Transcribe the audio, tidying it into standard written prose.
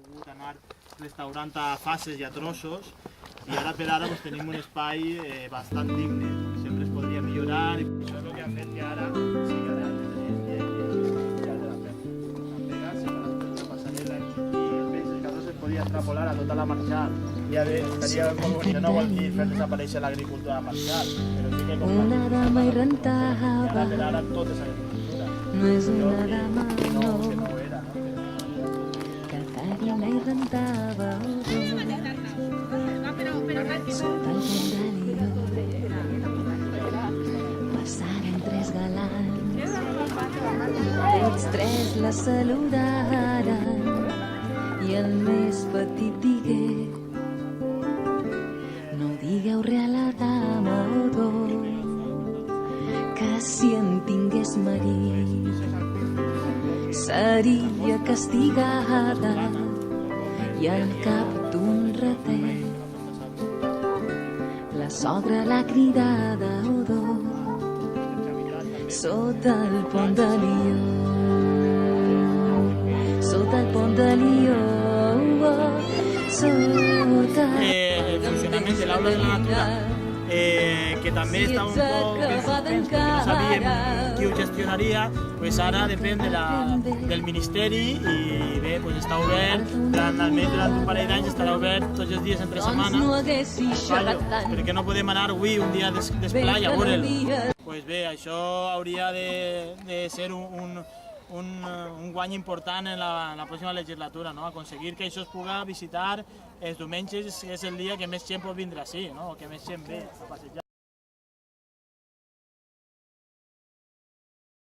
pogut anar restaurant a fases i a trossos, i ara per ara tenim un espai bastant digne. Sempre es podria millorar, i això és el que ha fet que ara sí que realment ja de la pega, si per la passarel·la i el peix de Cazós es podia extrapolar a tota la Marxal. Ja estaria molt bonic. No vol dir fer desaparèixer l'agricultura Marxal, però sí que una dama i rentava. Ara per ara tot és agricultura. No és una dama, no, que no ho era, no? que farina i rentava sota el pont de Lió. Passaren 3 galants, tots 3 la saludaren, i el més petit digué: no digueu res a la dama Odó, que si en tingués marit seria castigada, i al cap d'un ratet la sogra l'ha cridada Odó sota el pont de Lió, sota el pont de Lió, sota el funcionament de l'Aula de la Natura, que també està un poc en suspens perquè no sabíem qui ho gestionaria, pues ara depèn del Ministeri, i bé, pues està obert, almenys durant un parell d'anys estarà obert tots els dies entre setmana. Perquè no podem anar avui un dia d'esplai a veure'l. Pues bé, això hauria de ser un guany important en la pròxima legislatura, no? Aconseguir que això es pugui visitar els diumenges, és el dia que més gent pot vindre així, no? O que més gent ve a passejar.